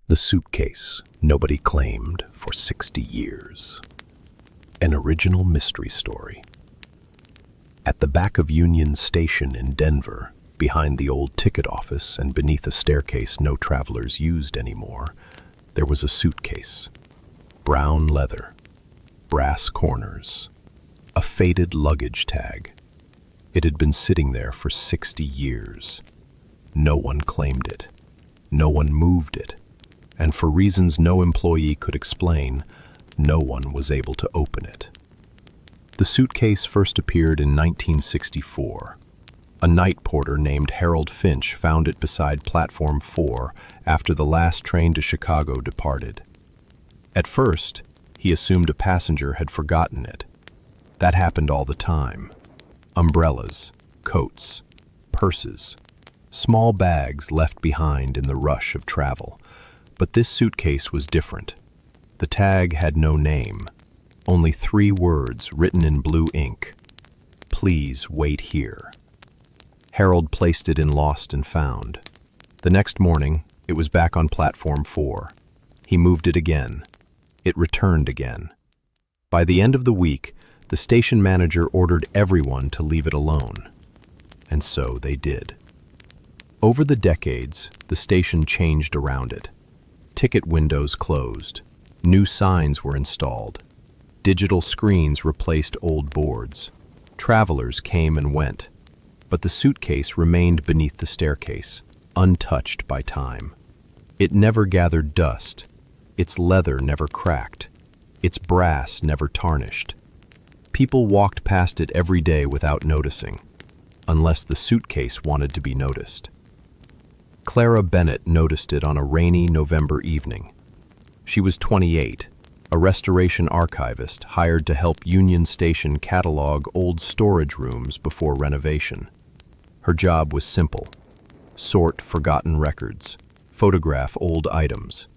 The suitcase nobody claimed for 60 years. An original mystery story. At the back of Union Station in Denver, behind the old ticket office and beneath a staircase no travelers used anymore, there was a suitcase. Brown leather, brass corners, a faded luggage tag. It had been sitting there for 60 years. No one claimed it. No one moved it. And for reasons no employee could explain, no one was able to open it. The suitcase first appeared in 1964. A night porter named Harold Finch found it beside Platform 4 after the last train to Chicago departed. At first, he assumed a passenger had forgotten it. That happened all the time. Umbrellas, coats, purses, small bags left behind in the rush of travel. But this suitcase was different. The tag had no name, only 3 words written in blue ink. "Please wait here." Harold placed it in Lost and Found. The next morning, it was back on Platform 4. He moved it again. It returned again. By the end of the week, the station manager ordered everyone to leave it alone. And so they did. Over the decades, the station changed around it. Ticket windows closed. New signs were installed. Digital screens replaced old boards. Travelers came and went. But the suitcase remained beneath the staircase, untouched by time. It never gathered dust. Its leather never cracked. Its brass never tarnished. People walked past it every day without noticing, unless the suitcase wanted to be noticed. Clara Bennett noticed it on a rainy November evening. She was 28, a restoration archivist hired to help Union Station catalog old storage rooms before renovation. Her job was simple: sort forgotten records, photograph old items,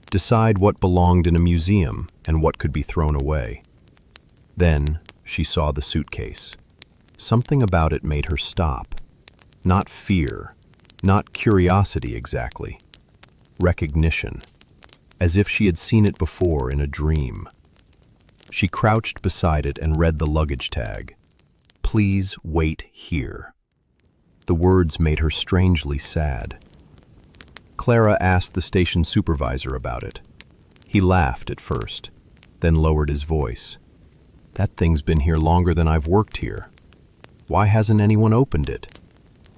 decide what belonged in a museum and what could be thrown away. Then she saw the suitcase. Something about it made her stop. Not fear, not curiosity exactly. Recognition, as if she had seen it before in a dream. She crouched beside it and read the luggage tag. "Please wait here." The words made her strangely sad. Clara asked the station supervisor about it. He laughed at first, then lowered his voice. "That thing's been here longer than I've worked here. Why hasn't anyone opened it?"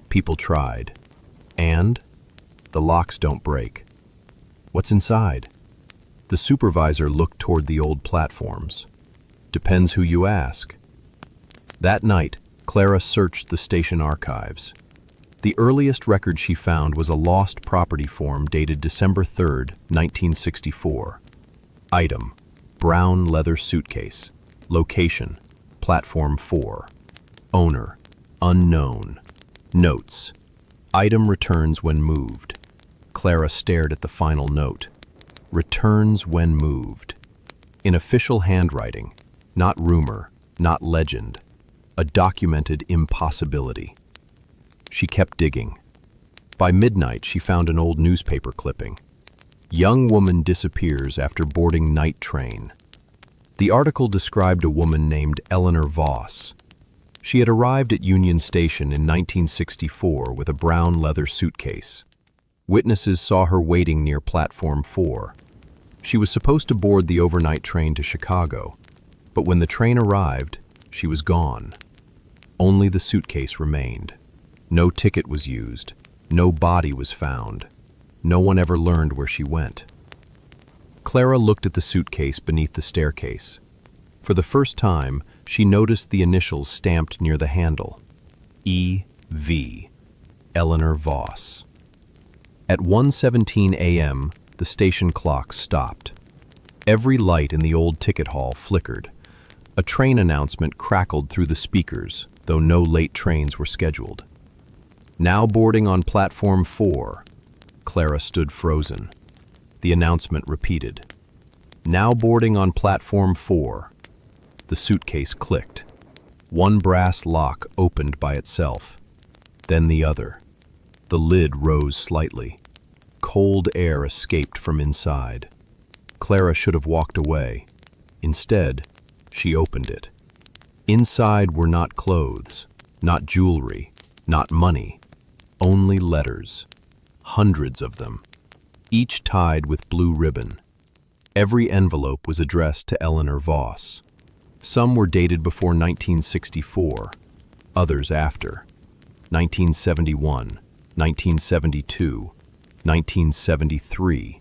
People tried. And the locks don't break. "What's inside?" The supervisor looked toward the old platforms. "Depends who you ask." That night, Clara searched the station archives. The earliest record she found was a lost property form dated December 3, 1964. Item: brown leather suitcase. Location: Platform 4. Owner: unknown. Notes: item returns when moved. Clara stared at the final note. Returns when moved. In official handwriting, not rumor, not legend. A documented impossibility. She kept digging. By midnight, she found an old newspaper clipping. Young woman disappears after boarding night train. The article described a woman named Eleanor Voss. She had arrived at Union Station in 1964 with a brown leather suitcase. Witnesses saw her waiting near Platform 4. She was supposed to board the overnight train to Chicago, but when the train arrived, she was gone. Only the suitcase remained. No ticket was used. No body was found. No one ever learned where she went. Clara looked at the suitcase beneath the staircase. For the first time, she noticed the initials stamped near the handle. E.V. Eleanor Voss. At 1:17 a.m., the station clock stopped. Every light in the old ticket hall flickered. A train announcement crackled through the speakers, though no late trains were scheduled. Now boarding on Platform 4. Clara stood frozen. The announcement repeated. Now boarding on Platform 4. The suitcase clicked. One brass lock opened by itself, then the other. The lid rose slightly. cold air escaped from inside. Clara should have walked away. Instead, she opened it. Inside were not clothes, not jewelry, not money, only letters. Hundreds of them, each tied with blue ribbon. Every envelope was addressed to Eleanor Voss. Some were dated before 1964, others after. 1971, 1972, 1973,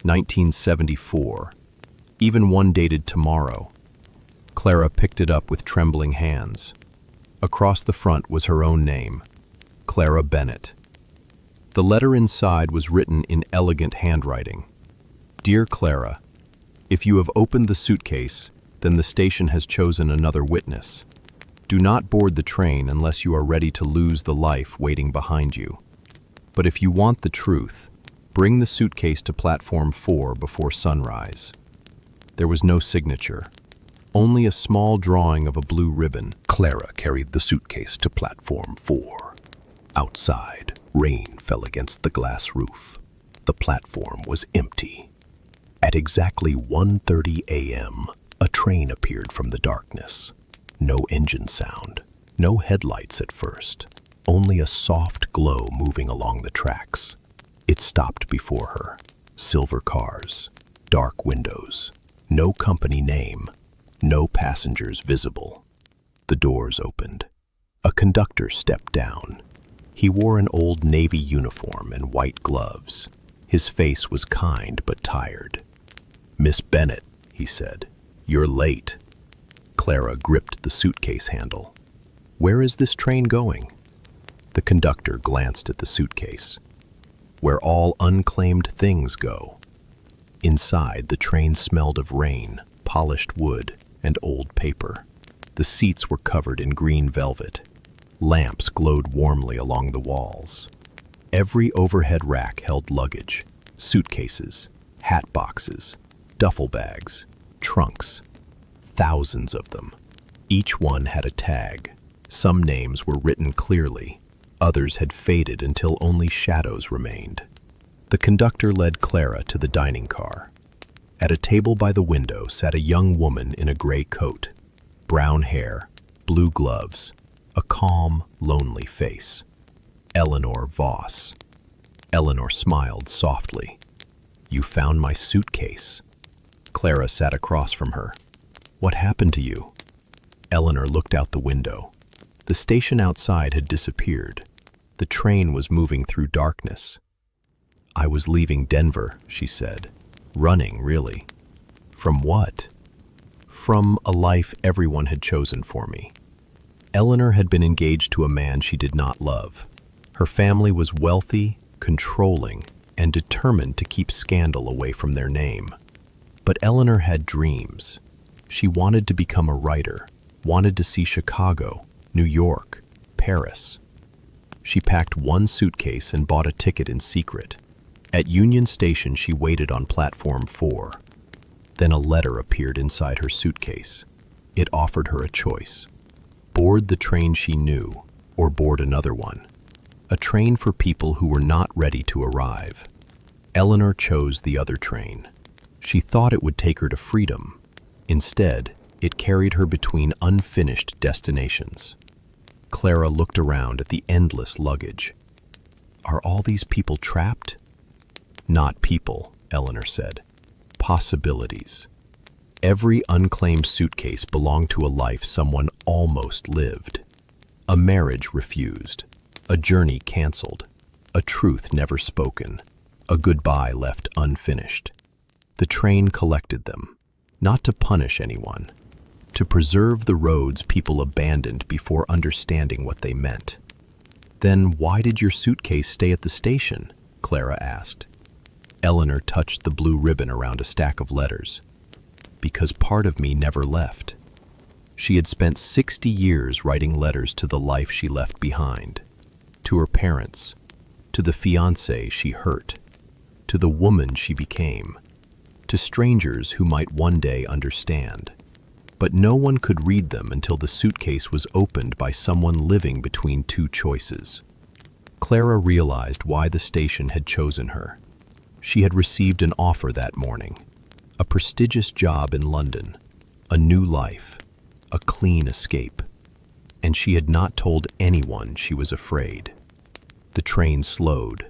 1974, even one dated tomorrow. Clara picked it up with trembling hands. Across the front was her own name, Clara Bennett. The letter inside was written in elegant handwriting. Dear Clara, if you have opened the suitcase, then the station has chosen another witness. Do not board the train unless you are ready to lose the life waiting behind you. But if you want the truth, bring the suitcase to platform 4 before sunrise. There was no signature, only a small drawing of a blue ribbon. Clara carried the suitcase to platform 4. Outside, rain fell against the glass roof. The platform was empty. At exactly 1:30 a.m., a train appeared from the darkness. No engine sound, no headlights at first, only a soft glow moving along the tracks. It stopped before her. Silver cars, dark windows, no company name, no passengers visible. The doors opened. A conductor stepped down. He wore an old Navy uniform and white gloves. His face was kind but tired. "Miss Bennett," he said, "you're late." Clara gripped the suitcase handle. "Where is this train going?" The conductor glanced at the suitcase. "Where all unclaimed things go." Inside, the train smelled of rain, polished wood, and old paper. The seats were covered in green velvet. Lamps glowed warmly along the walls. Every overhead rack held luggage, suitcases, hat boxes, duffel bags, trunks. Thousands of them. Each one had a tag. Some names were written clearly. Others had faded until only shadows remained. The conductor led Clara to the dining car. At a table by the window sat a young woman in a gray coat, brown hair, blue gloves, a calm, lonely face. Eleanor Voss. Eleanor smiled softly. "You found my suitcase." Clara sat across from her. "What happened to you?" Eleanor looked out the window. The station outside had disappeared. The train was moving through darkness. "I was leaving Denver," she said. "Running, really." "From what?" "From a life everyone had chosen for me." Eleanor had been engaged to a man she did not love. Her family was wealthy, controlling, and determined to keep scandal away from their name. But Eleanor had dreams. She wanted to become a writer, wanted to see Chicago, New York, Paris. She packed one suitcase and bought a ticket in secret. At Union Station, she waited on platform 4. Then a letter appeared inside her suitcase. It offered her a choice. Board the train she knew, or board another one. A train for people who were not ready to arrive. Eleanor chose the other train. She thought it would take her to freedom. Instead, it carried her between unfinished destinations. Clara looked around at the endless luggage. Are all these people trapped? Not people, Eleanor said. Possibilities. Every unclaimed suitcase belonged to a life someone almost lived. A marriage refused. A journey canceled. A truth never spoken. A goodbye left unfinished. The train collected them. Not to punish anyone, to preserve the roads people abandoned before understanding what they meant. "Then why did your suitcase stay at the station?" Clara asked. Eleanor touched the blue ribbon around a stack of letters. "Because part of me never left." She had spent 60 years writing letters to the life she left behind, to her parents, to the fiancé she hurt, to the woman she became, to strangers who might one day understand. But no one could read them until the suitcase was opened by someone living between two choices. Clara realized why the station had chosen her. She had received an offer that morning, a prestigious job in London, a new life, a clean escape, and she had not told anyone she was afraid. The train slowed.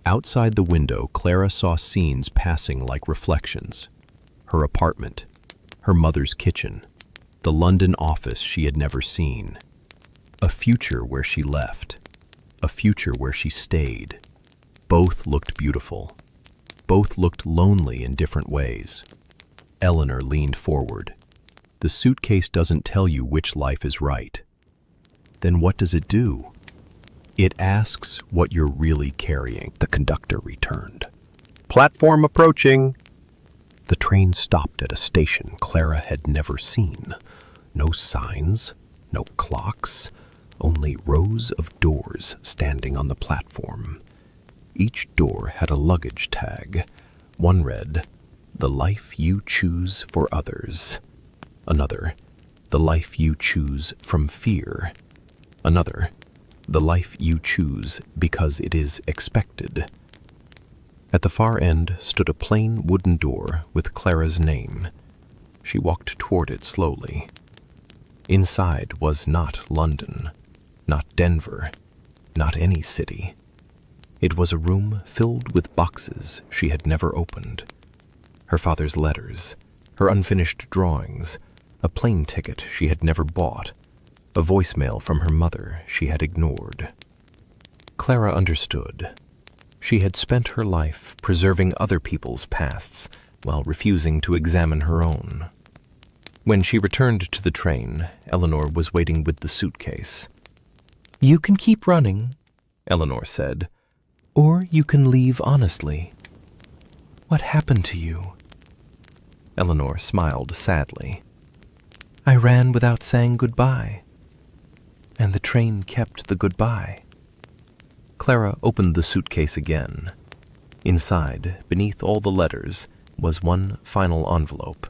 Outside the window, Clara saw scenes passing like reflections. Her apartment, her mother's kitchen, the London office she had never seen. A future where she left, a future where she stayed. Both looked beautiful. Both looked lonely in different ways. Eleanor leaned forward. The suitcase doesn't tell you which life is right. Then what does it do? It asks what you're really carrying. The conductor returned. Platform approaching. The train stopped at a station Clara had never seen. No signs, no clocks, only rows of doors standing on the platform. Each door had a luggage tag. One read, "The life you choose for others." Another, "The life you choose from fear." Another, "The life you choose because it is expected." At the far end stood a plain wooden door with Clara's name. She walked toward it slowly. Inside was not London, not Denver, not any city. It was a room filled with boxes she had never opened. Her father's letters, her unfinished drawings, a plane ticket she had never bought, a voicemail from her mother she had ignored. Clara understood. She had spent her life preserving other people's pasts while refusing to examine her own. When she returned to the train, Eleanor was waiting with the suitcase. "You can keep running," Eleanor said, "or you can leave honestly. What happened to you?" Eleanor smiled sadly. "I ran without saying goodbye, and the train kept the goodbye." Clara opened the suitcase again. Inside, beneath all the letters, was one final envelope,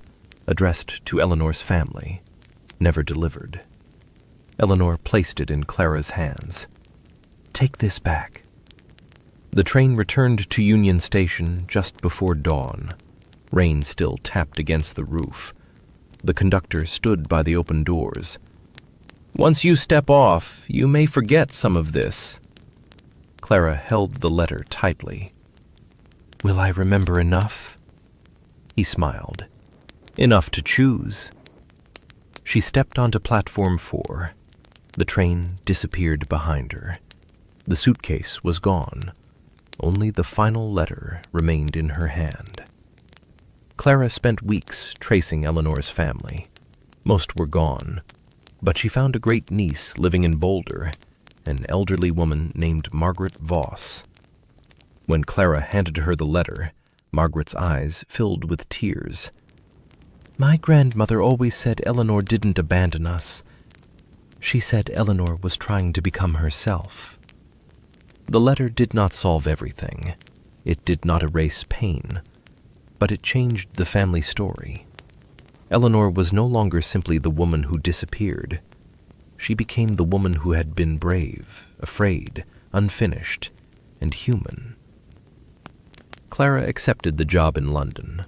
addressed to Eleanor's family, never delivered. Eleanor placed it in Clara's hands. "Take this back." The train returned to Union Station just before dawn. Rain still tapped against the roof. The conductor stood by the open doors. "Once you step off, you may forget some of this." Clara held the letter tightly. "Will I remember enough?" He smiled. "Enough to choose." She stepped onto platform 4. The train disappeared behind her. The suitcase was gone. Only the final letter remained in her hand. Clara spent weeks tracing Eleanor's family. Most were gone, but she found a great niece living in Boulder, an elderly woman named Margaret Voss. When Clara handed her the letter, Margaret's eyes filled with tears. "My grandmother always said Eleanor didn't abandon us. She said Eleanor was trying to become herself." The letter did not solve everything. It did not erase pain, but it changed the family story. Eleanor was no longer simply the woman who disappeared. She became the woman who had been brave, afraid, unfinished, and human. Clara accepted the job in London,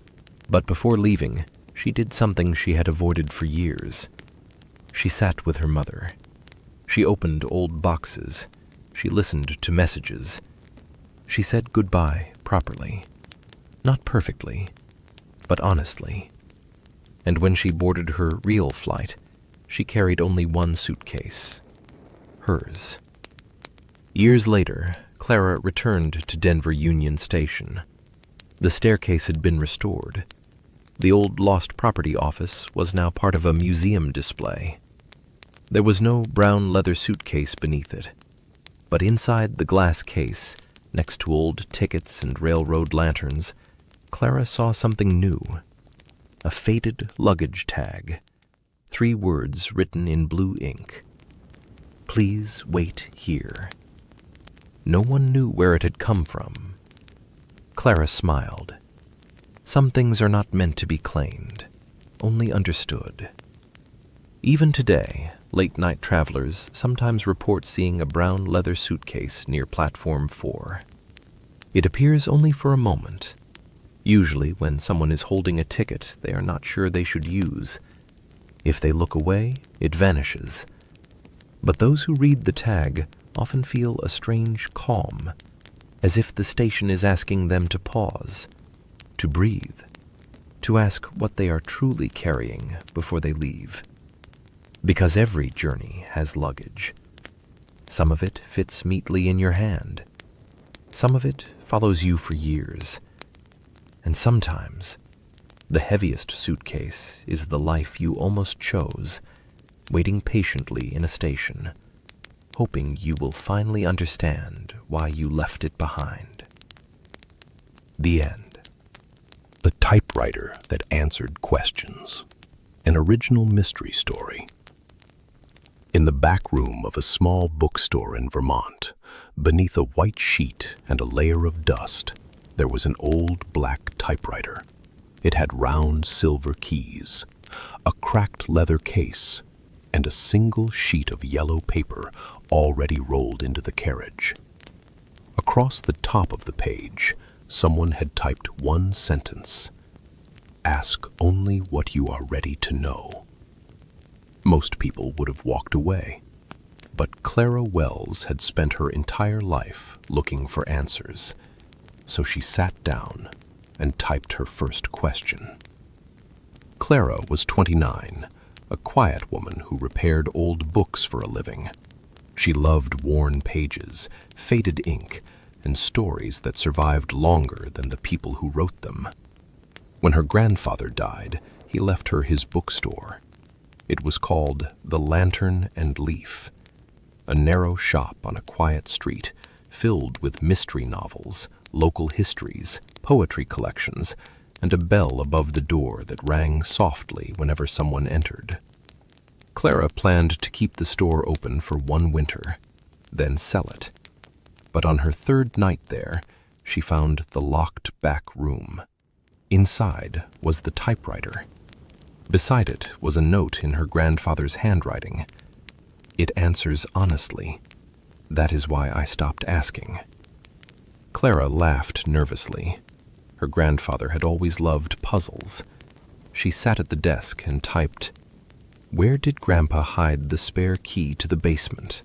but before leaving, she did something she had avoided for years. She sat with her mother. She opened old boxes. She listened to messages. She said goodbye properly. Not perfectly, but honestly. And when she boarded her real flight, she carried only one suitcase. Hers. Years later, Clara returned to Denver Union Station. The staircase had been restored. The old lost property office was now part of a museum display. There was no brown leather suitcase beneath it, but inside the glass case, next to old tickets and railroad lanterns, Clara saw something new. A faded luggage tag. 3 words written in blue ink. "Please wait here." No one knew where it had come from. Clara smiled. Some things are not meant to be claimed, only understood. Even today, late-night travelers sometimes report seeing a brown leather suitcase near platform 4. It appears only for a moment. Usually when someone is holding a ticket they are not sure they should use. If they look away, it vanishes. But those who read the tag often feel a strange calm, as if the station is asking them to pause, to breathe, to ask what they are truly carrying before they leave. Because every journey has luggage. Some of it fits neatly in your hand. Some of it follows you for years. And sometimes, the heaviest suitcase is the life you almost chose, waiting patiently in a station, hoping you will finally understand why you left it behind. The end. The Typewriter That Answered Questions. An original mystery story. In the back room of a small bookstore in Vermont, beneath a white sheet and a layer of dust, there was an old black typewriter. It had round silver keys, a cracked leather case, and a single sheet of yellow paper already rolled into the carriage. Across the top of the page, someone had typed one sentence: "Ask only what you are ready to know." Most people would have walked away, but Clara Wells had spent her entire life looking for answers, so she sat down and typed her first question. Clara was 29, a quiet woman who repaired old books for a living. She loved worn pages, faded ink, and stories that survived longer than the people who wrote them. When her grandfather died, he left her his bookstore. It was called The Lantern and Leaf, a narrow shop on a quiet street filled with mystery novels, local histories, poetry collections, and a bell above the door that rang softly whenever someone entered. Clara planned to keep the store open for one winter, then sell it. But on her third night there, she found the locked back room. Inside was the typewriter. Beside it was a note in her grandfather's handwriting. "It answers honestly. That is why I stopped asking." Clara laughed nervously. Her grandfather had always loved puzzles. She sat at the desk and typed, "Where did Grandpa hide the spare key to the basement?"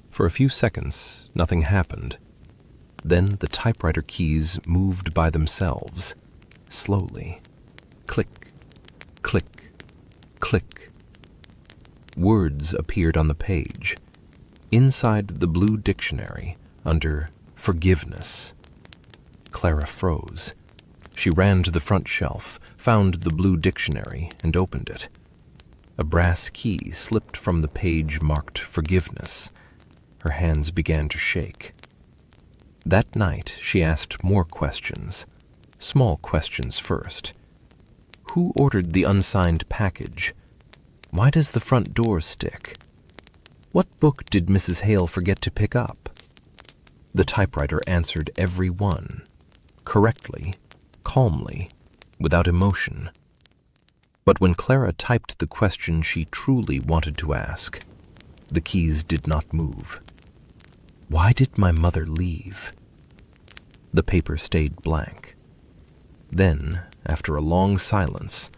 For a few seconds, nothing happened. Then the typewriter keys moved by themselves, slowly. Click, click, click. Words appeared on the page. Inside the blue dictionary, under forgiveness. Clara froze. She ran to the front shelf, found the blue dictionary, and opened it. A brass key slipped from the page marked forgiveness. Her hands began to shake. That night, she asked more questions. Small questions first. Who ordered the unsigned package? Why does the front door stick? What book did Mrs. Hale forget to pick up? The typewriter answered every one, correctly, calmly, without emotion. But when Clara typed the question she truly wanted to ask, the keys did not move. Why did my mother leave? The paper stayed blank. Then, after a long silence,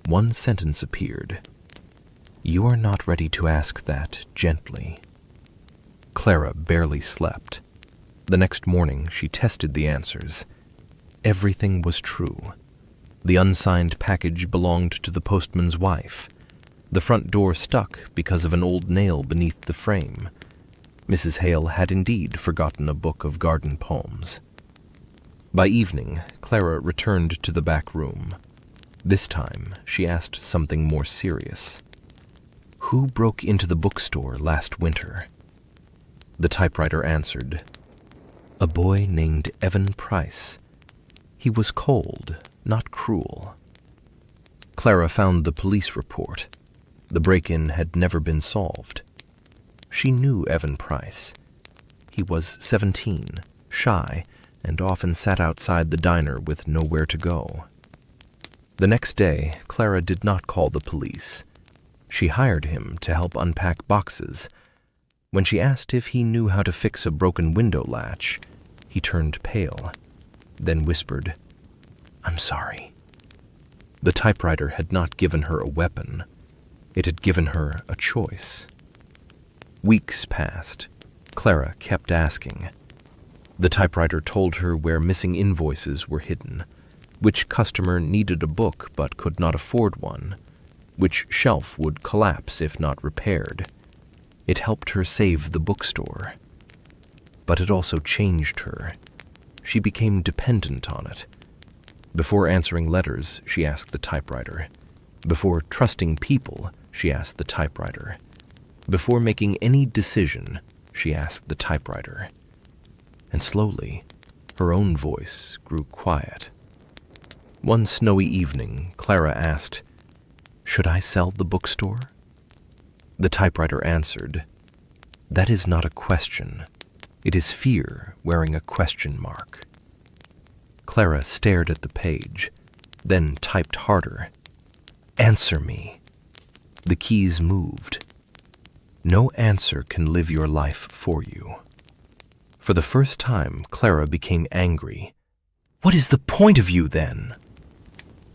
one sentence appeared. "You are not ready to ask that gently." Clara barely slept. The next morning, she tested the answers. Everything was true. The unsigned package belonged to the postman's wife. The front door stuck because of an old nail beneath the frame. Mrs. Hale had indeed forgotten a book of garden poems. By evening, Clara returned to the back room. This time, she asked something more serious. Who broke into the bookstore last winter? The typewriter answered, "A boy named Evan Price. He was cold, not cruel." Clara found the police report. The break-in had never been solved. She knew Evan Price. He was 17, shy, and often sat outside the diner with nowhere to go. The next day, Clara did not call the police. She hired him to help unpack boxes. When she asked if he knew how to fix a broken window latch, He turned pale, then whispered, "I'm sorry." The typewriter had not given her a weapon. It had given her a choice. Weeks passed. Clara kept asking. The typewriter told her where missing invoices were hidden, which customer needed a book but could not afford one, which shelf would collapse if not repaired. It helped her save the bookstore. But it also changed her. She became dependent on it. Before answering letters, she asked the typewriter. Before trusting people, she asked the typewriter. Before making any decision, she asked the typewriter. And slowly, her own voice grew quiet. One snowy evening, Clara asked, "Should I sell the bookstore?" The typewriter answered, "That is not a question. It is fear wearing a question mark." Clara stared at the page, then typed harder. "Answer me." The keys moved. No answer can live your life for you. For the first time, Clara became angry. "What is the point of you, then?"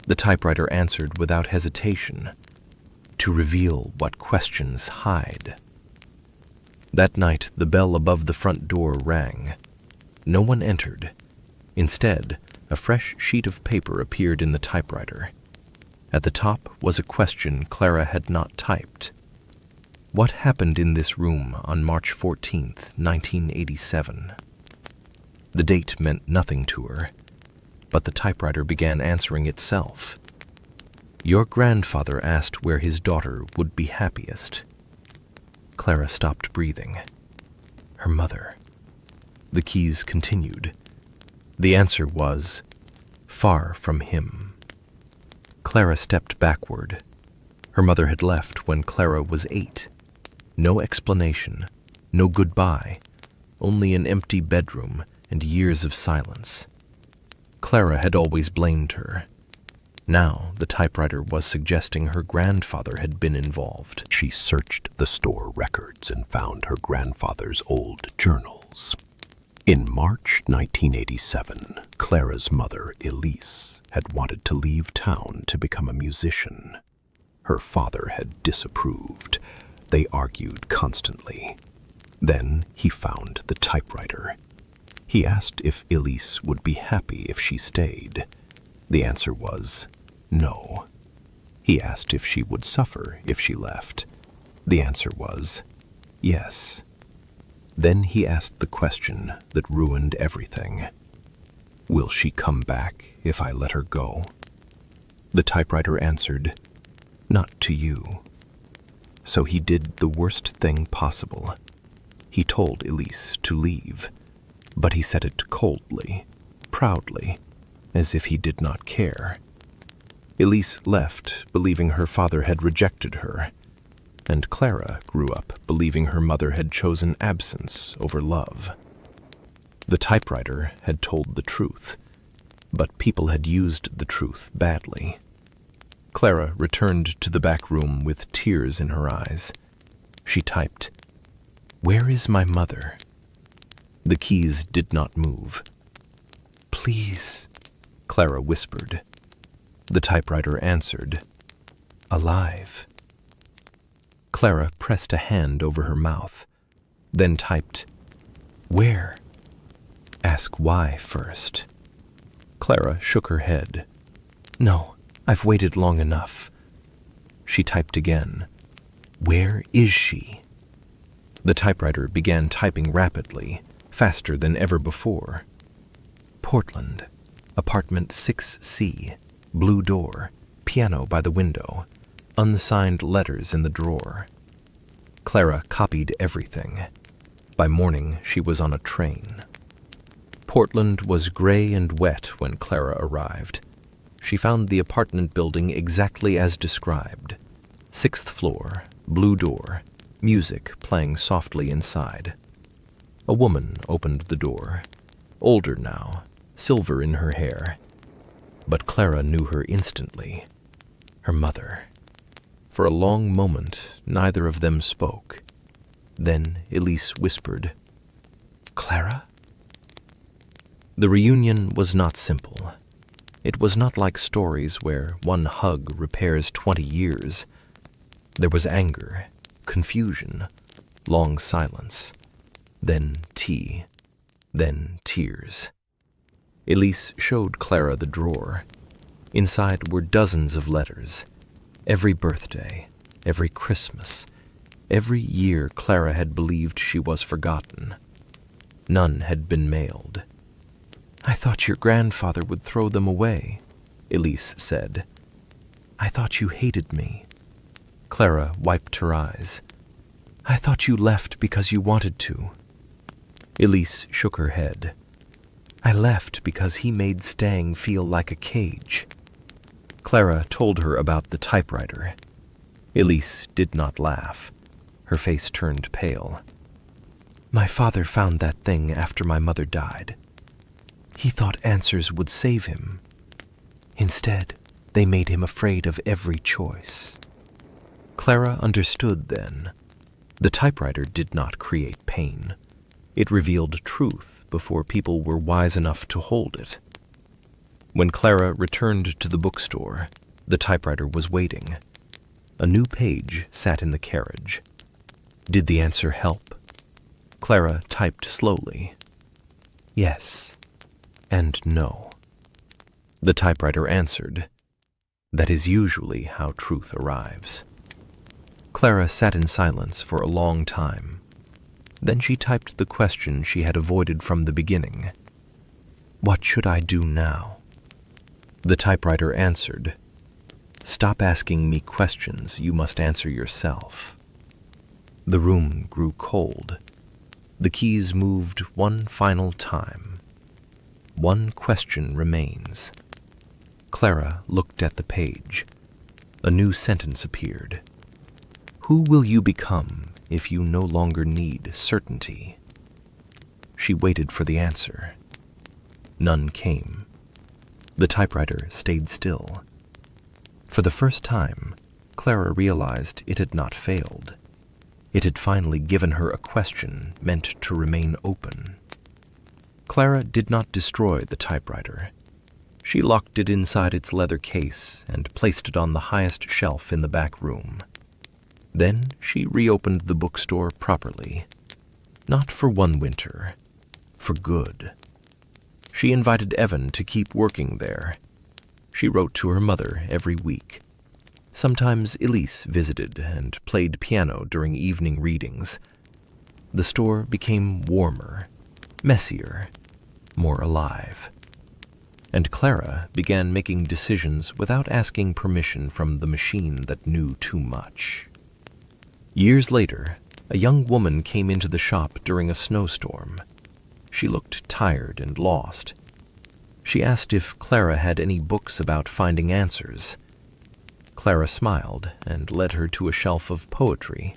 The typewriter answered without hesitation, "To reveal what questions hide." That night, the bell above the front door rang. No one entered. Instead, a fresh sheet of paper appeared in the typewriter. At the top was a question Clara had not typed. What happened in this room on March 14th, 1987? The date meant nothing to her, but the typewriter began answering itself. Your grandfather asked where his daughter would be happiest. Clara stopped breathing. Her mother. The keys continued. The answer was, far from him. Clara stepped backward. Her mother had left when Clara was 8. No explanation, no goodbye, only an empty bedroom and years of silence. Clara had always blamed her. Now the typewriter was suggesting her grandfather had been involved. She searched the store records and found her grandfather's old journals. In March 1987, Clara's mother, Elise, had wanted to leave town to become a musician. Her father had disapproved. They argued constantly. Then he found the typewriter. He asked if Elise would be happy if she stayed. The answer was no. He asked if she would suffer if she left. The answer was yes. Then he asked the question that ruined everything. Will she come back if I let her go? The typewriter answered, not to you. So he did the worst thing possible. He told Elise to leave, but he said it coldly, proudly, as if he did not care. Elise left, believing her father had rejected her, and Clara grew up believing her mother had chosen absence over love. The typewriter had told the truth, but people had used the truth badly. Clara returned to the back room with tears in her eyes. She typed, "Where is my mother?" The keys did not move. "Please," Clara whispered. The typewriter answered, "Alive." Clara pressed a hand over her mouth, then typed, "Where?" "Ask why first." Clara shook her head. "No, I've waited long enough." She typed again, "Where is she?" The typewriter began typing rapidly, faster than ever before. "Portland, apartment 6C, blue door, piano by the window, unsigned letters in the drawer." Clara copied everything. By morning, she was on a train. Portland was gray and wet when Clara arrived. She found the apartment building exactly as described. 6th floor, blue door, music playing softly inside. A woman opened the door, older now, silver in her hair. But Clara knew her instantly. Her mother. For a long moment, neither of them spoke. Then Elise whispered, "Clara?" The reunion was not simple. It was not like stories where one hug repairs 20 years. There was anger, confusion, long silence, then tea, then tears. Elise showed Clara the drawer. Inside were dozens of letters. Every birthday, every Christmas, every year Clara had believed she was forgotten. None had been mailed. "I thought your grandfather would throw them away," Elise said. "I thought you hated me." Clara wiped her eyes. "I thought you left because you wanted to." Elise shook her head. "I left because he made staying feel like a cage." Clara told her about the typewriter. Elise did not laugh. Her face turned pale. "My father found that thing after my mother died. He thought answers would save him. Instead, they made him afraid of every choice." Clara understood then. The typewriter did not create pain. It revealed truth before people were wise enough to hold it. When Clara returned to the bookstore, the typewriter was waiting. A new page sat in the carriage. Did the answer help? Clara typed slowly. Yes and no. The typewriter answered. That is usually how truth arrives. Clara sat in silence for a long time. Then she typed the question she had avoided from the beginning. What should I do now? The typewriter answered. Stop asking me questions you must answer yourself. The room grew cold. The keys moved one final time. One question remains. Clara looked at the page. A new sentence appeared. Who will you become if you no longer need certainty? She waited for the answer. None came. The typewriter stayed still. For the first time, Clara realized it had not failed. It had finally given her a question meant to remain open. Clara did not destroy the typewriter. She locked it inside its leather case and placed it on the highest shelf in the back room. Then she reopened the bookstore properly. Not for one winter, for good. She invited Evan to keep working there. She wrote to her mother every week. Sometimes Elise visited and played piano during evening readings. The store became warmer, messier, more alive. And Clara began making decisions without asking permission from the machine that knew too much. Years later, a young woman came into the shop during a snowstorm. She looked tired and lost. She asked if Clara had any books about finding answers. Clara smiled and led her to a shelf of poetry.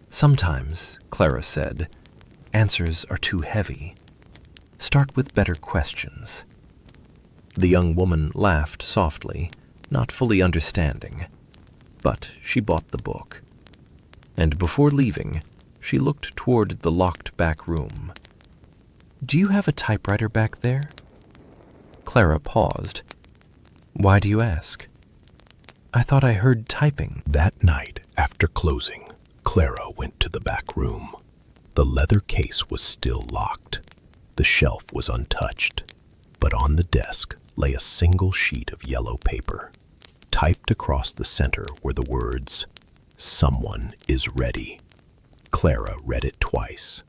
Sometimes, Clara said, answers are too heavy. Start with better questions. The young woman laughed softly, not fully understanding. But she bought the book. And before leaving, she looked toward the locked back room. Do you have a typewriter back there? Clara paused. Why do you ask? I thought I heard typing. That night, after closing, Clara went to the back room. The leather case was still locked. The shelf was untouched, but on the desk lay a single sheet of yellow paper. Typed across the center were the words, "Someone is ready." Clara read it twice.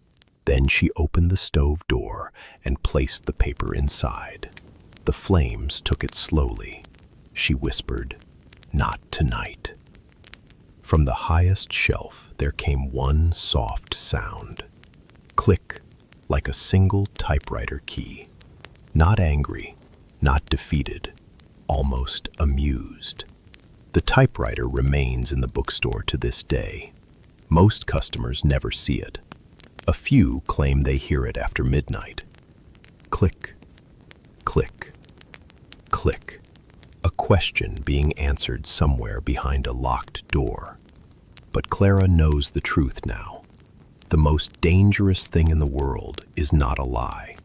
Then she opened the stove door and placed the paper inside. The flames took it slowly. She whispered, "Not tonight." From the highest shelf there came one soft sound. Click, like a single typewriter key. Not angry, not defeated, almost amused. The typewriter remains in the bookstore to this day. Most customers never see it. A few claim they hear it after midnight. Click, click, click. A question being answered somewhere behind a locked door. But Clara knows the truth now. The most dangerous thing in the world is not a lie.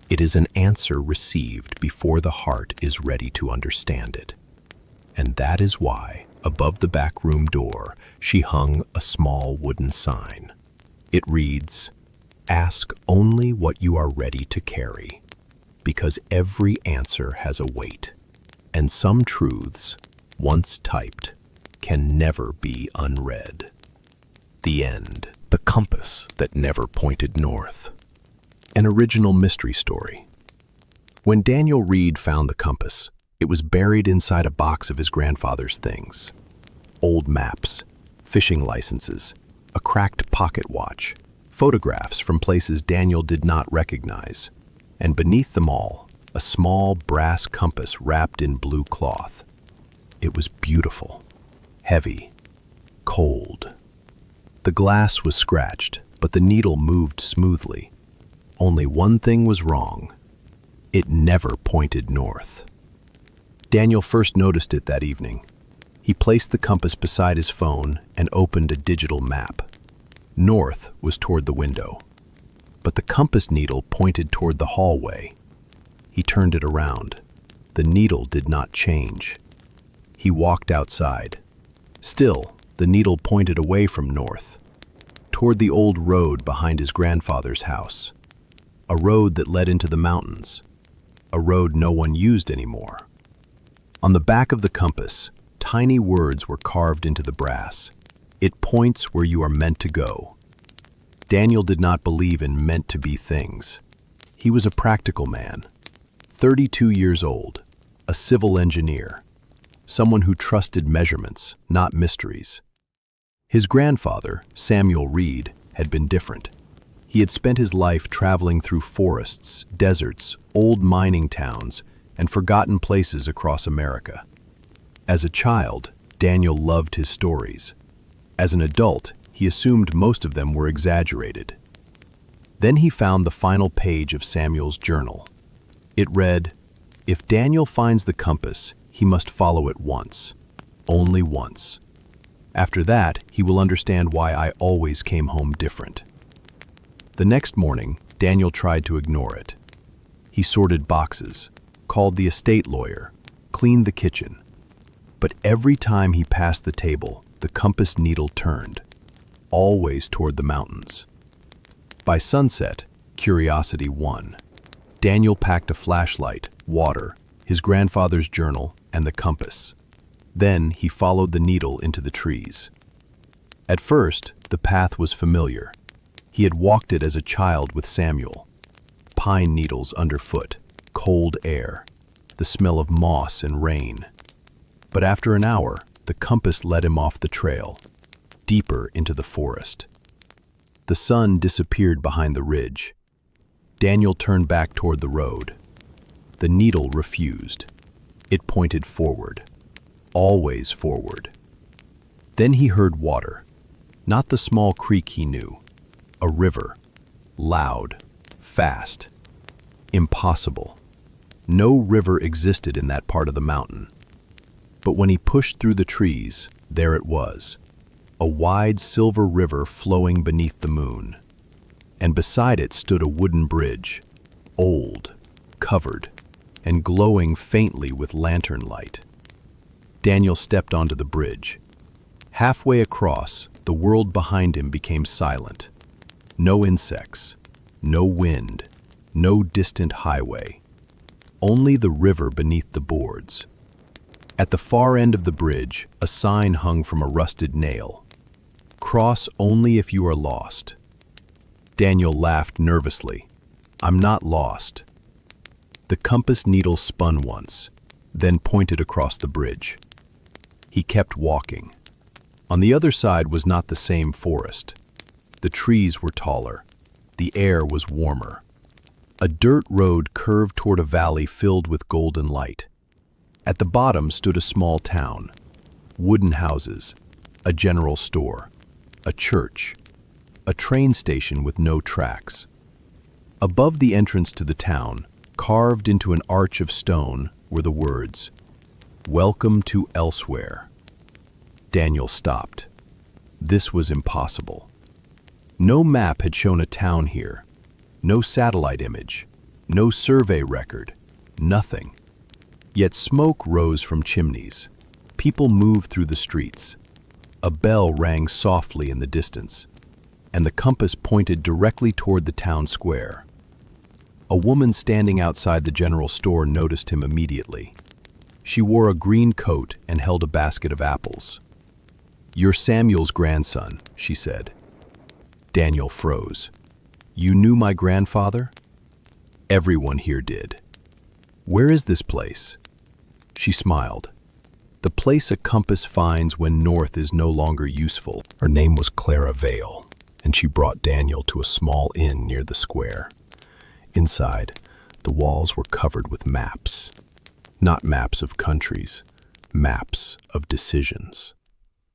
It is an answer received before the heart is ready to understand it. And that is why, above the back room door, she hung a small wooden sign. It reads, "Ask only what you are ready to carry, because every answer has a weight, and some truths, once typed, can never be unread." The end. The compass that never pointed north. An original mystery story. When Daniel Reed found the compass, it was buried inside a box of his grandfather's things. Old maps, fishing licenses, a cracked pocket watch, photographs from places Daniel did not recognize, and beneath them all, a small brass compass wrapped in blue cloth. It was beautiful, heavy, cold. The glass was scratched, but the needle moved smoothly. Only one thing was wrong. It never pointed north. Daniel first noticed it that evening. He placed the compass beside his phone and opened a digital map. North was toward the window, but the compass needle pointed toward the hallway. He turned it around. The needle did not change. He walked outside. Still, the needle pointed away from north, toward the old road behind his grandfather's house. A road that led into the mountains. A road no one used anymore. On the back of the compass, tiny words were carved into the brass. "It points where you are meant to go." Daniel did not believe in meant-to-be things. He was a practical man, 32 years old, a civil engineer, someone who trusted measurements, not mysteries. His grandfather, Samuel Reed, had been different. He had spent his life traveling through forests, deserts, old mining towns, and forgotten places across America. As a child, Daniel loved his stories. As an adult, he assumed most of them were exaggerated. Then he found the final page of Samuel's journal. It read, "If Daniel finds the compass, he must follow it once, only once. After that, he will understand why I always came home different." The next morning, Daniel tried to ignore it. He sorted boxes, called the estate lawyer, cleaned the kitchen. But every time he passed the table, the compass needle turned, always toward the mountains. By sunset, curiosity won. Daniel packed a flashlight, water, his grandfather's journal, and the compass. Then he followed the needle into the trees. At first, the path was familiar. He had walked it as a child with Samuel. Pine needles underfoot, cold air, the smell of moss and rain. But after an hour, the compass led him off the trail, deeper into the forest. The sun disappeared behind the ridge. Daniel turned back toward the road. The needle refused. It pointed forward, always forward. Then he heard water, not the small creek he knew, a river, loud, fast, impossible. No river existed in that part of the mountain. But when he pushed through the trees, there it was, a wide silver river flowing beneath the moon. And beside it stood a wooden bridge, old, covered, and glowing faintly with lantern light. Daniel stepped onto the bridge. Halfway across, the world behind him became silent. No insects, no wind, no distant highway. Only the river beneath the boards. At the far end of the bridge, a sign hung from a rusted nail. "Cross only if you are lost." Daniel laughed nervously. "I'm not lost." The compass needle spun once, then pointed across the bridge. He kept walking. On the other side was not the same forest. The trees were taller. The air was warmer. A dirt road curved toward a valley filled with golden light. At the bottom stood a small town. Wooden houses, a general store, a church, a train station with no tracks. Above the entrance to the town, carved into an arch of stone, were the words, "Welcome to Elsewhere." Daniel stopped. This was impossible. No map had shown a town here, no satellite image, No survey record. Nothing. Yet smoke rose from chimneys. People moved through the streets. A bell rang softly in the distance, and the compass pointed directly toward the town square. A woman standing outside the general store noticed him immediately. She wore a green coat and held a basket of apples. "You're Samuel's grandson," she said. Daniel froze. "You knew my grandfather?" "Everyone here did." "Where is this place?" She smiled. "The place a compass finds when north is no longer useful." Her name was Clara Vale, and she brought Daniel to a small inn near the square. Inside, the walls were covered with maps. Not maps of countries, maps of decisions.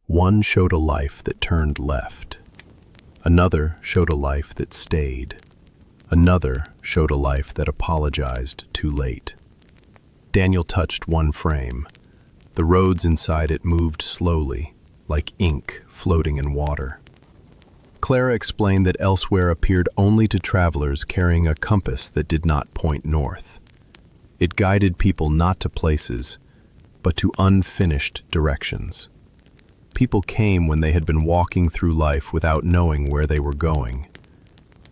One showed a life that turned left. Another showed a life that stayed. Another showed a life that apologized too late. Daniel touched one frame. The roads inside it moved slowly, like ink floating in water. Clara explained that elsewhere appeared only to travelers carrying a compass that did not point north. It guided people not to places, but to unfinished directions. People came when they had been walking through life without knowing where they were going.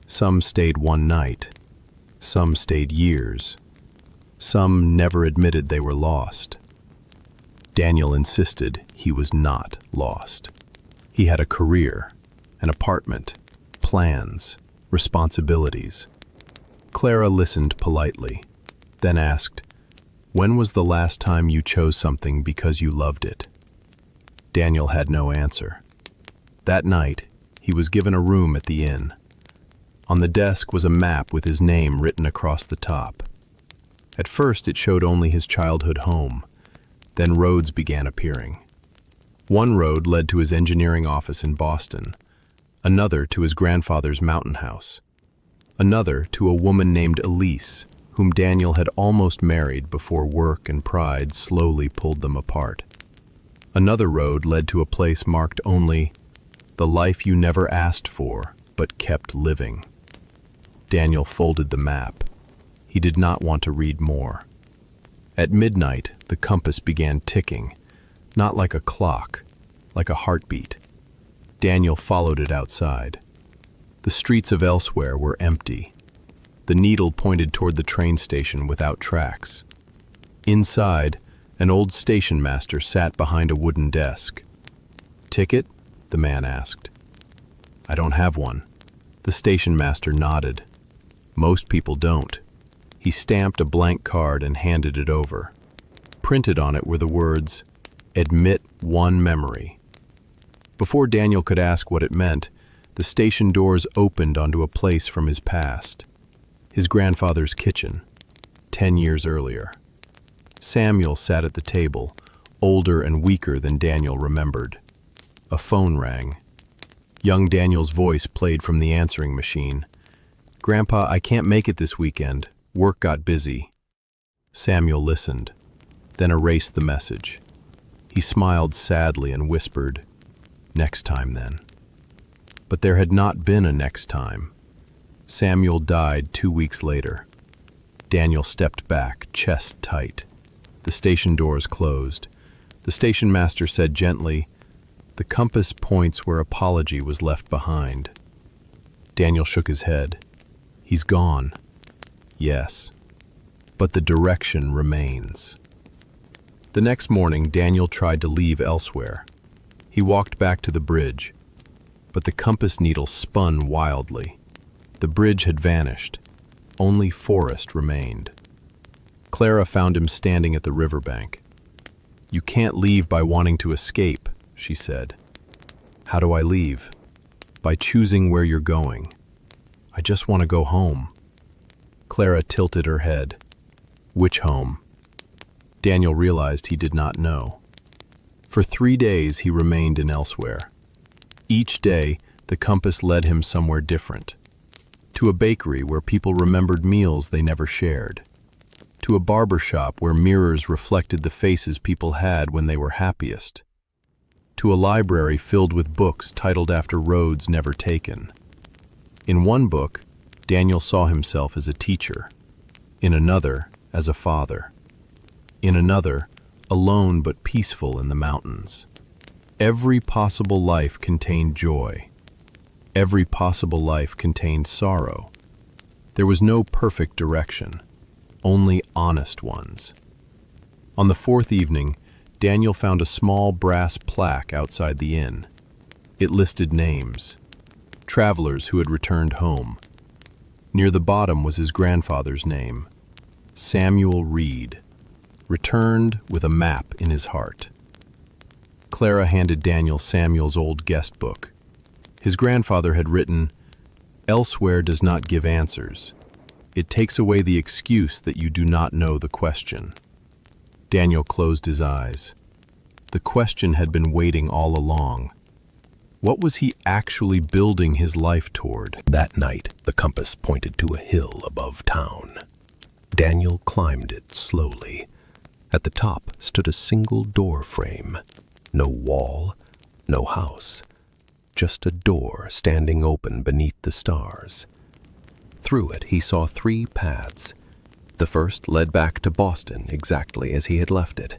Some stayed one night. Some stayed years. Some never admitted they were lost. Daniel insisted he was not lost. He had a career, an apartment, plans, responsibilities. Clara listened politely, then asked, "When was the last time you chose something because you loved it?" Daniel had no answer. That night, he was given a room at the inn. On the desk was a map with his name written across the top. At first, it showed only his childhood home. Then roads began appearing. One road led to his engineering office in Boston, another to his grandfather's mountain house, another to a woman named Elise, whom Daniel had almost married before work and pride slowly pulled them apart. Another road led to a place marked only, "The life you never asked for, but kept living." Daniel folded the map. He did not want to read more. At midnight, the compass began ticking, not like a clock, like a heartbeat. Daniel followed it outside. The streets of elsewhere were empty. The needle pointed toward the train station without tracks. Inside, an old station master sat behind a wooden desk. "Ticket?" the man asked. "I don't have one." The station master nodded. "Most people don't." He stamped a blank card and handed it over. Printed on it were the words, "Admit one memory." Before Daniel could ask what it meant, the station doors opened onto a place from his past. His grandfather's kitchen, 10 years earlier. Samuel sat at the table, older and weaker than Daniel remembered. A phone rang. Young Daniel's voice played from the answering machine. "Grandpa, I can't make it this weekend. Work got busy." Samuel listened, then erased the message. He smiled sadly and whispered, "Next time then." But there had not been a next time. Samuel died 2 weeks later. Daniel stepped back, chest tight. The station doors closed. The station master said gently, "The compass points where apology was left behind." Daniel shook his head. "He's gone." "Yes, but the direction remains." The next morning, Daniel tried to leave elsewhere. He walked back to the bridge, but the compass needle spun wildly. The bridge had vanished. Only forest remained. Clara found him standing at the riverbank. "You can't leave by wanting to escape," she said. "How do I leave?" "By choosing where you're going." "I just want to go home." Clara tilted her head. "Which home?" Daniel realized he did not know. For 3 days he remained in elsewhere. Each day, the compass led him somewhere different. To a bakery where people remembered meals they never shared. To a barber shop where mirrors reflected the faces people had when they were happiest. To a library filled with books titled after roads never taken. In one book, Daniel saw himself as a teacher. in another as a father, in another alone but peaceful in the mountains. Every possible life contained joy. Every possible life contained sorrow. There was no perfect direction, only honest ones. On the fourth evening, Daniel found a small brass plaque outside the inn. It listed names, travelers who had returned home. Near the bottom was his grandfather's name, Samuel Reed, returned with a map in his heart. Clara handed Daniel Samuel's old guest book. His grandfather had written, "Elsewhere does not give answers. It takes away the excuse that you do not know the question." Daniel closed his eyes. The question had been waiting all along. What was he actually building his life toward? That night, the compass pointed to a hill above town. Daniel climbed it slowly. At the top stood a single door frame. No wall, no house. Just a door standing open beneath the stars. Through it, he saw 3 paths. The first led back to Boston exactly as he had left it.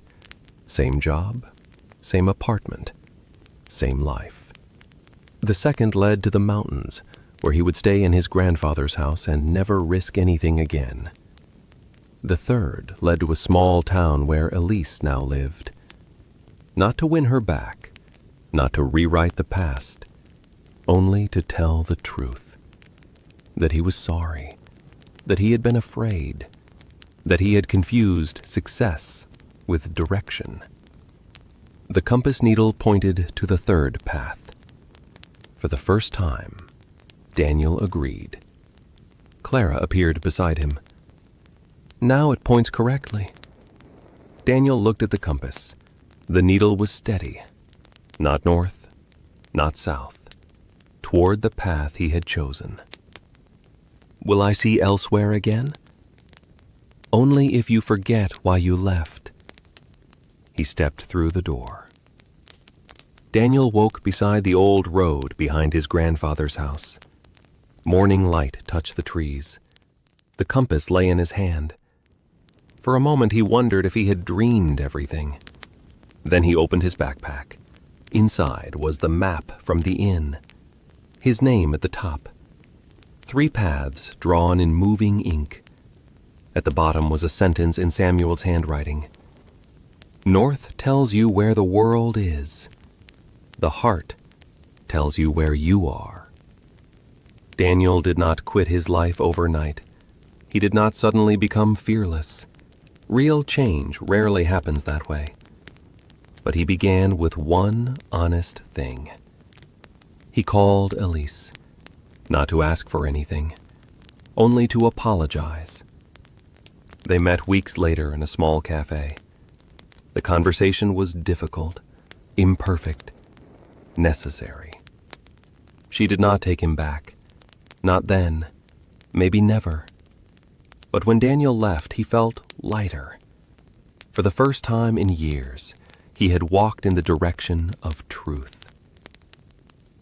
Same job, same apartment, same life. The second led to the mountains, where he would stay in his grandfather's house and never risk anything again. The third led to a small town where Elise now lived. Not to win her back, not to rewrite the past, only to tell the truth. That he was sorry, that he had been afraid, that he had confused success with direction. The compass needle pointed to the third path. For the first time, Daniel agreed. Clara appeared beside him. "Now it points correctly." Daniel looked at the compass. The needle was steady. Not north, not south. Toward the path he had chosen. "Will I see elsewhere again?" "Only if you forget why you left." He stepped through the door. Daniel woke beside the old road behind his grandfather's house. Morning light touched the trees. The compass lay in his hand. For a moment he wondered if he had dreamed everything. Then he opened his backpack. Inside was the map from the inn. His name at the top. 3 paths drawn in moving ink. At the bottom was a sentence in Samuel's handwriting. "North tells you where the world is. The heart tells you where you are." Daniel did not quit his life overnight. He did not suddenly become fearless. Real change rarely happens that way. But he began with one honest thing. He called Elise, not to ask for anything, only to apologize. They met weeks later in a small cafe. The conversation was difficult, imperfect, necessary. She did not take him back. Not then, maybe never. But when Daniel left, he felt lighter. For the first time in years, he had walked in the direction of truth.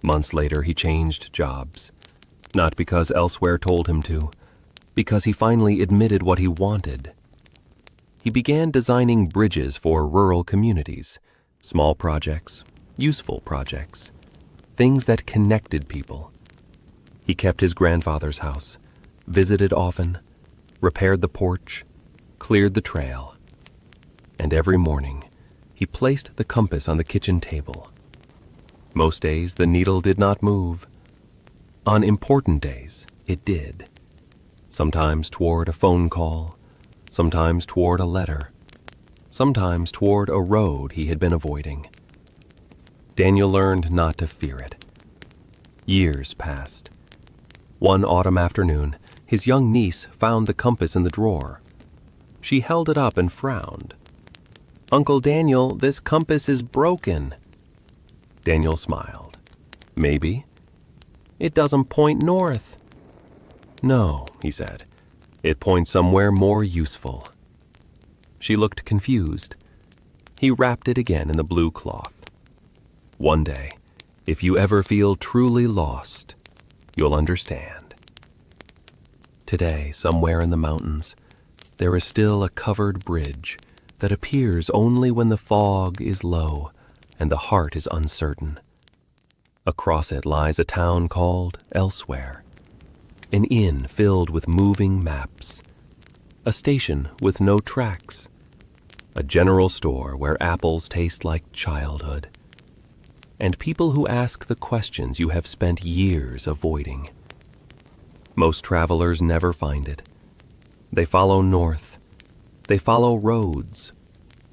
Months later, he changed jobs, not because elsewhere told him to, because he finally admitted what he wanted. He began designing bridges for rural communities, small projects, useful projects, things that connected people. He kept his grandfather's house, visited often, repaired the porch, cleared the trail. And every morning, he placed the compass on the kitchen table. Most days, the needle did not move. On important days, it did. Sometimes toward a phone call, sometimes toward a letter, sometimes toward a road he had been avoiding. Daniel learned not to fear it. Years passed. One autumn afternoon, his young niece found the compass in the drawer. She held it up and frowned. "Uncle Daniel, this compass is broken." Daniel smiled. "Maybe. It doesn't point north." "No," he said. "It points somewhere more useful." She looked confused. He wrapped it again in the blue cloth. "One day, if you ever feel truly lost, you'll understand." Today, somewhere in the mountains, there is still a covered bridge that appears only when the fog is low and the heart is uncertain. Across it lies a town called Elsewhere, an inn filled with moving maps, a station with no tracks, a general store where apples taste like childhood, and people who ask the questions you have spent years avoiding. Most travelers never find it. They follow north. They follow roads.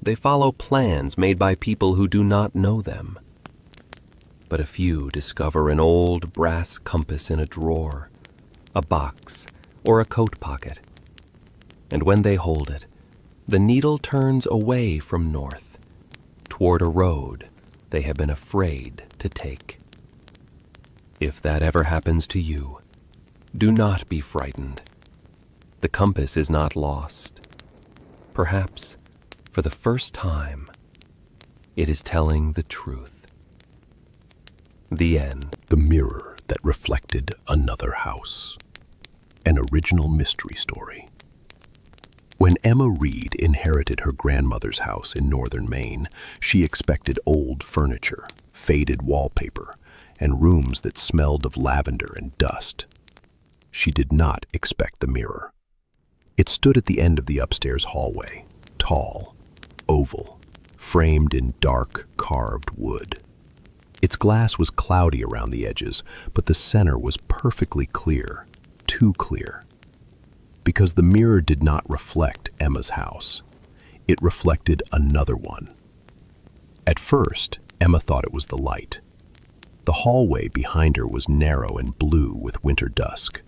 They follow plans made by people who do not know them. But a few discover an old brass compass in a drawer, a box, or a coat pocket. And when they hold it, the needle turns away from north, toward a road they have been afraid to take. If that ever happens to you, do not be frightened. The compass is not lost. Perhaps, for the first time, it is telling the truth. The end. The Mirror That Reflected Another House. An original mystery story. When Emma Reed inherited her grandmother's house in northern Maine, she expected old furniture, faded wallpaper, and rooms that smelled of lavender and dust. She did not expect the mirror. It stood at the end of the upstairs hallway, tall, oval, framed in dark, carved wood. Its glass was cloudy around the edges, but the center was perfectly clear, too clear. Because the mirror did not reflect Emma's house. It reflected another one. At first, Emma thought it was the light. The hallway behind her was narrow and blue with winter dusk,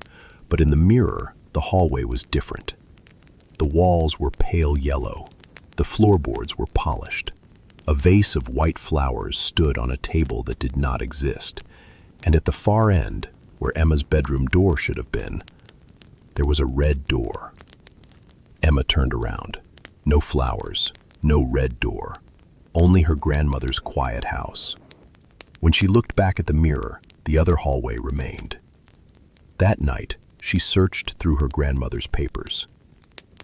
but in the mirror, the hallway was different. The walls were pale yellow. The floorboards were polished. A vase of white flowers stood on a table that did not exist, and at the far end, where Emma's bedroom door should have been, there was a red door. Emma turned around. No flowers, no red door, only her grandmother's quiet house. When she looked back at the mirror, the other hallway remained. That night, she searched through her grandmother's papers.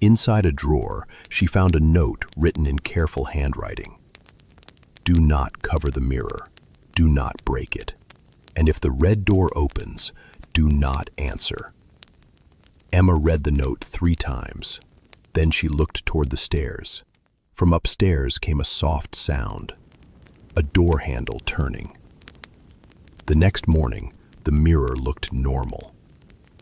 Inside a drawer, she found a note written in careful handwriting. Do not cover the mirror. Do not break it. And if the red door opens, do not answer. Emma read the note 3 times. Then she looked toward the stairs. From upstairs came a soft sound, a door handle turning. The next morning, the mirror looked normal.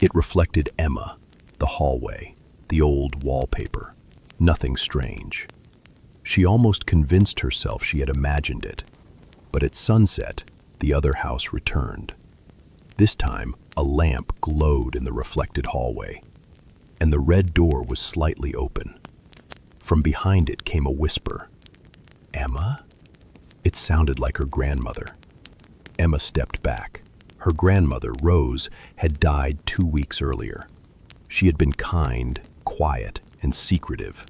It reflected Emma, the hallway, the old wallpaper, nothing strange. She almost convinced herself she had imagined it. But at sunset, the other house returned. This time, a lamp glowed in the reflected hallway, and the red door was slightly open. From behind it came a whisper. Emma? It sounded like her grandmother. Emma stepped back. Her grandmother, Rose, had died 2 weeks earlier. She had been kind, quiet, and secretive.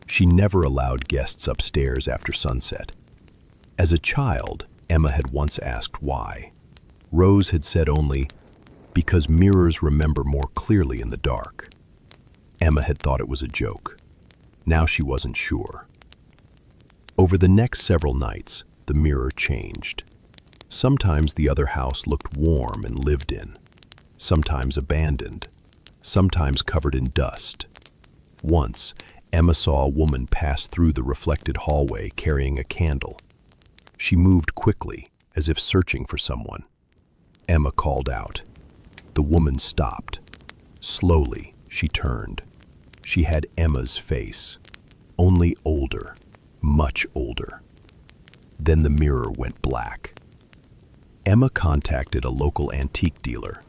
She never allowed guests upstairs after sunset. As a child, Emma had once asked why. Rose had said only, because mirrors remember more clearly in the dark. Emma had thought it was a joke. Now she wasn't sure. Over the next several nights, the mirror changed. Sometimes the other house looked warm and lived in, sometimes abandoned, sometimes covered in dust. Once, Emma saw a woman pass through the reflected hallway carrying a candle. She moved quickly, as if searching for someone. Emma called out. The woman stopped. Slowly, she turned. She had Emma's face, only older, much older. Then the mirror went black. Emma contacted a local antique dealer.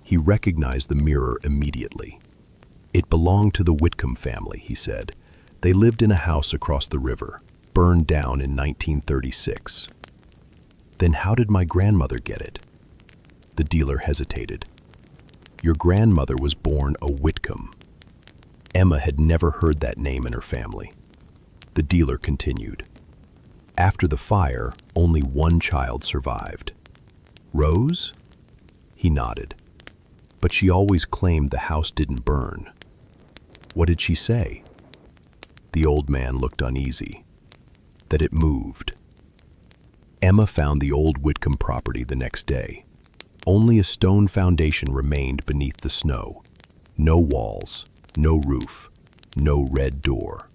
He recognized the mirror immediately. It belonged to the Whitcomb family, he said. They lived in a house across the river, burned down in 1936. Then how did my grandmother get it? The dealer hesitated. Your grandmother was born a Whitcomb. Emma had never heard that name in her family. The dealer continued. After the fire, only one child survived. Rose? He nodded. But she always claimed the house didn't burn. What did she say? The old man looked uneasy. That it moved. Emma found the old Whitcomb property the next day. Only a stone foundation remained beneath the snow. No walls, no roof, no red door.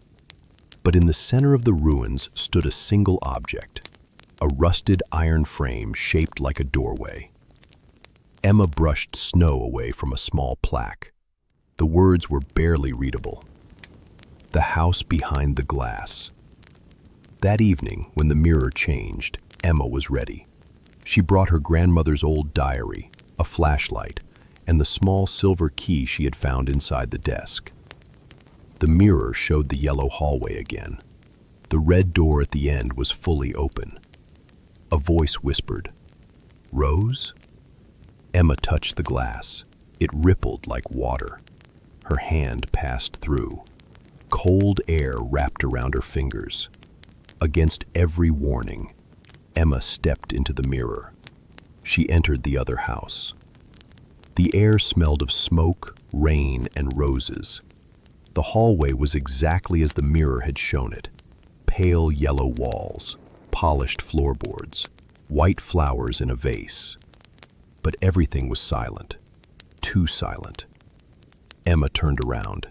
But in the center of the ruins stood a single object, a rusted iron frame shaped like a doorway. Emma brushed snow away from a small plaque. The words were barely readable. The house behind the glass. That evening, when the mirror changed, Emma was ready. She brought her grandmother's old diary, a flashlight, and the small silver key she had found inside the desk. The mirror showed the yellow hallway again. The red door at the end was fully open. A voice whispered, "Rose?" Emma touched the glass. It rippled like water. Her hand passed through. Cold air wrapped around her fingers. Against every warning, Emma stepped into the mirror. She entered the other house. The air smelled of smoke, rain, and roses. The hallway was exactly as the mirror had shown it. Pale yellow walls, polished floorboards, white flowers in a vase. But everything was silent, too silent. Emma turned around.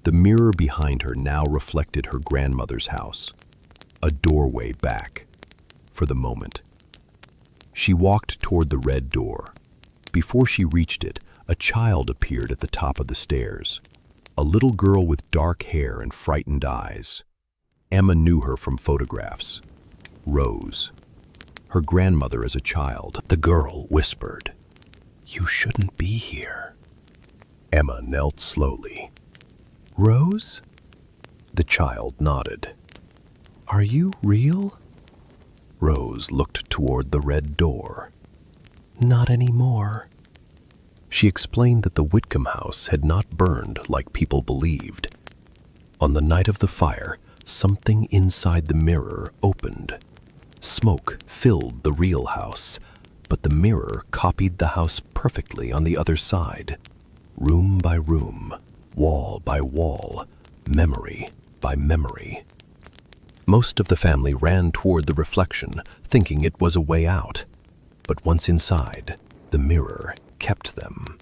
The mirror behind her now reflected her grandmother's house, a doorway back, for the moment. She walked toward the red door. Before she reached it, a child appeared at the top of the stairs, a little girl with dark hair and frightened eyes. Emma knew her from photographs. Rose. Her grandmother as a child. The girl whispered, "You shouldn't be here." Emma knelt slowly. "Rose?" The child nodded. "Are you real?" Rose looked toward the red door. "Not anymore." She explained that the Whitcomb house had not burned like people believed. On the night of the fire, something inside the mirror opened. Smoke filled the real house, but the mirror copied the house perfectly on the other side. Room by room, wall by wall, memory by memory. Most of the family ran toward the reflection, thinking it was a way out. But once inside, the mirror kept them.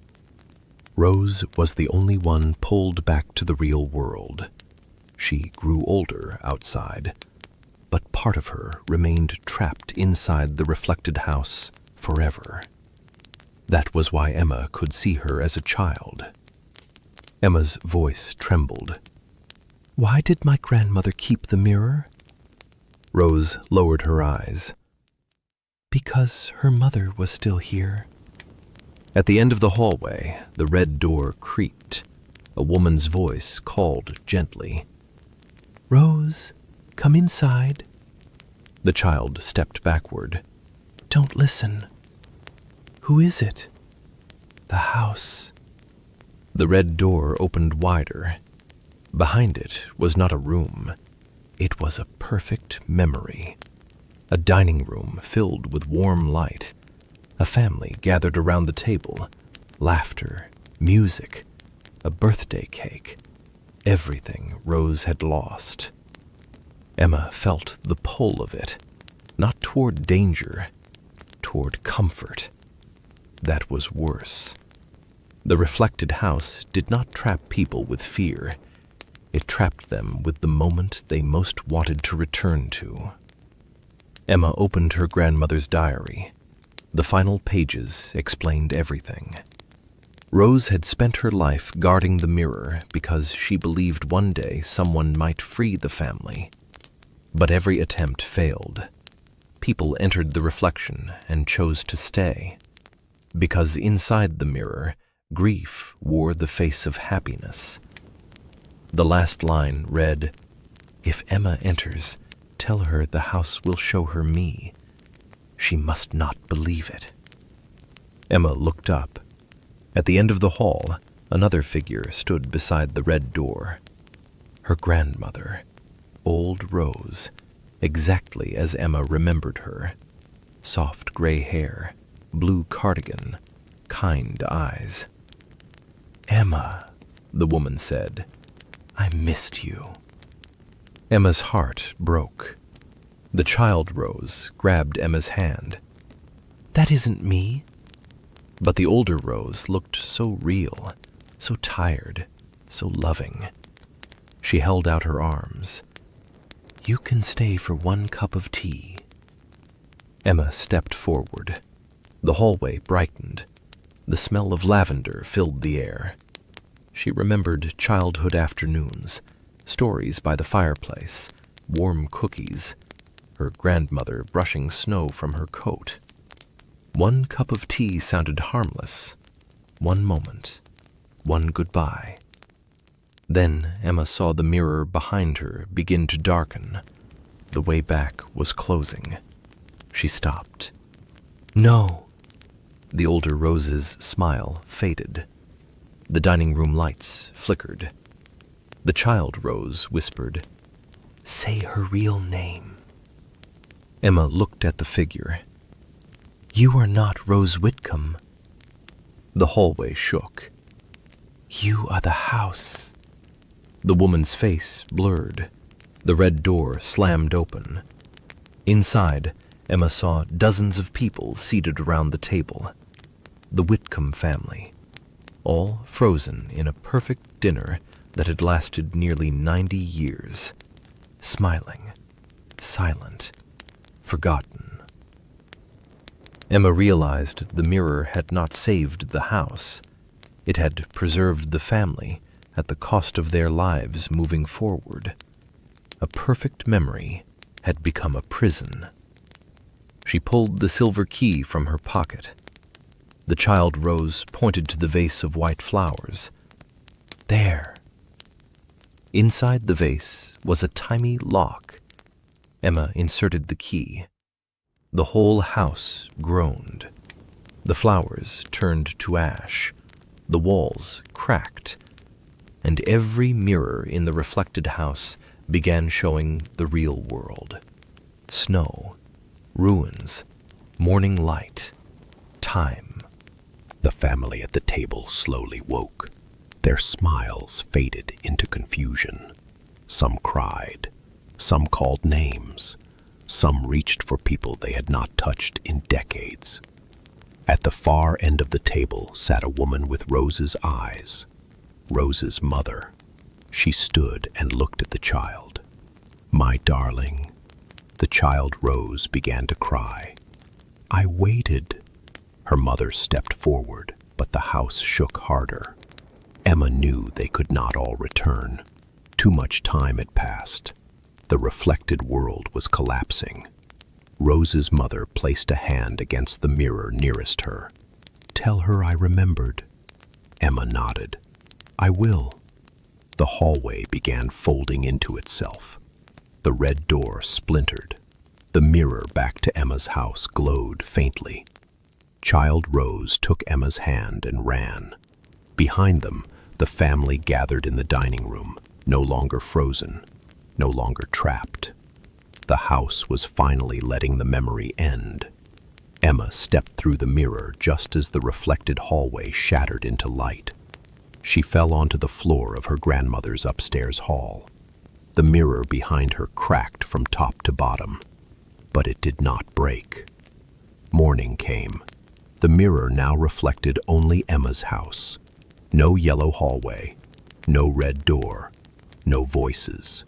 Rose was the only one pulled back to the real world. She grew older outside, but part of her remained trapped inside the reflected house forever. That was why Emma could see her as a child. Emma's voice trembled. "Why did my grandmother keep the mirror?" Rose lowered her eyes. "Because her mother was still here." At the end of the hallway, the red door creaked. A woman's voice called gently. "Rose, come inside." The child stepped backward. "Don't listen." "Who is it?" "The house." The red door opened wider. Behind it was not a room. It was a perfect memory. A dining room filled with warm light. A family gathered around the table. Laughter, music, a birthday cake. Everything Rose had lost. Emma felt the pull of it, not toward danger, toward comfort. That was worse. The reflected house did not trap people with fear. It trapped them with the moment they most wanted to return to. Emma opened her grandmother's diary. The final pages explained everything. Rose had spent her life guarding the mirror because she believed one day someone might free the family. But every attempt failed. People entered the reflection and chose to stay. Because inside the mirror, grief wore the face of happiness. The last line read, "If Emma enters, tell her the house will show her me. She must not believe it." Emma looked up. At the end of the hall, another figure stood beside the red door. Her grandmother, old Rose, exactly as Emma remembered her. Soft gray hair, blue cardigan, kind eyes. "Emma," the woman said, I missed you." Emma's heart broke. The child Rose grabbed Emma's hand. "That isn't me." But the older Rose looked so real, so tired, so loving. She held out her arms. "You can stay for 1 cup of tea." Emma stepped forward. The hallway brightened. The smell of lavender filled the air. She remembered childhood afternoons, stories by the fireplace, warm cookies, her grandmother brushing snow from her coat. 1 cup of tea sounded harmless. 1 moment, 1 goodbye. Then Emma saw the mirror behind her begin to darken. The way back was closing. She stopped. "No." The older Rose's smile faded. The dining room lights flickered. The child Rose whispered, "Say her real name." Emma looked at the figure. "You are not Rose Whitcomb." The hallway shook. "You are the house." The woman's face blurred. The red door slammed open. Inside, Emma saw dozens of people seated around the table. The Whitcomb family, all frozen in a perfect dinner that had lasted nearly 90 years, smiling, silent, forgotten. Emma realized the mirror had not saved the house. It had preserved the family at the cost of their lives moving forward. A perfect memory had become a prison. She pulled the silver key from her pocket. The child Rose pointed to the vase of white flowers. "There." Inside the vase was a tiny lock. Emma inserted the key. The whole house groaned. The flowers turned to ash. The walls cracked. And every mirror in the reflected house began showing the real world. Snow, ruins, morning light, time. The family at the table slowly woke. Their smiles faded into confusion. Some cried. Some called names. Some reached for people they had not touched in decades. At the far end of the table sat a woman with Rose's eyes. Rose's mother. She stood and looked at the child. "My darling." The child Rose began to cry. "I waited." Her mother stepped forward, but the house shook harder. Emma knew they could not all return. Too much time had passed. The reflected world was collapsing. Rose's mother placed a hand against the mirror nearest her. "Tell her I remembered." Emma nodded. "I will." The hallway began folding into itself. The red door splintered. The mirror back to Emma's house glowed faintly. Child Rose took Emma's hand and ran. Behind them, the family gathered in the dining room, no longer frozen, no longer trapped. The house was finally letting the memory end. Emma stepped through the mirror just as the reflected hallway shattered into light. She fell onto the floor of her grandmother's upstairs hall. The mirror behind her cracked from top to bottom, but it did not break. Morning came. The mirror now reflected only Emma's house. No yellow hallway, no red door, no voices.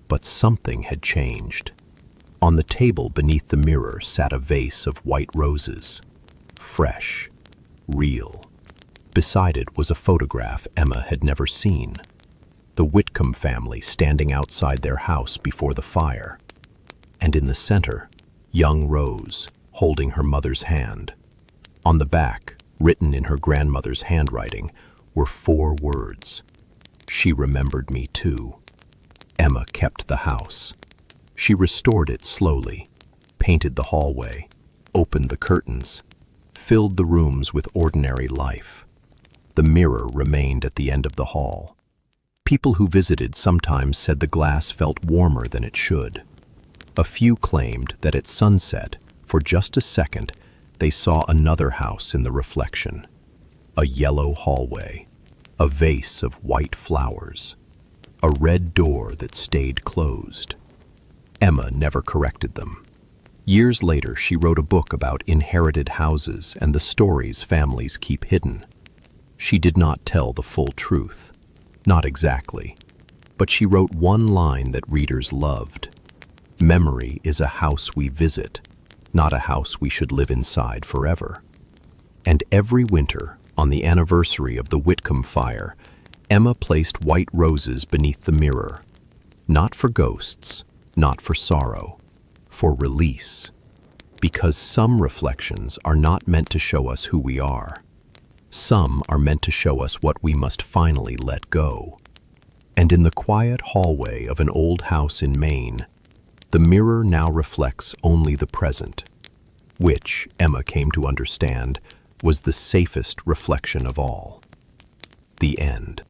But something had changed. On the table beneath the mirror sat a vase of white roses. Fresh, real. Beside it was a photograph Emma had never seen. The Whitcomb family standing outside their house before the fire. And in the center, young Rose, holding her mother's hand. On the back, written in her grandmother's handwriting, were 4 words. "She remembered me too." Emma kept the house. She restored it slowly, painted the hallway, opened the curtains, filled the rooms with ordinary life. The mirror remained at the end of the hall. People who visited sometimes said the glass felt warmer than it should. A few claimed that at sunset, for just a second, they saw another house in the reflection. A yellow hallway, a vase of white flowers. a red door that stayed closed. Emma never corrected them. Years later, she wrote a book about inherited houses and the stories families keep hidden. She did not tell the full truth. Not exactly. But she wrote one line that readers loved. Memory is a house we visit, not a house we should live inside forever. And every winter, on the anniversary of the Whitcomb fire, Emma placed white roses beneath the mirror. Not for ghosts, not for sorrow, for release. Because some reflections are not meant to show us who we are. Some are meant to show us what we must finally let go. And in the quiet hallway of an old house in Maine, the mirror now reflects only the present, which, Emma came to understand, was the safest reflection of all. The end.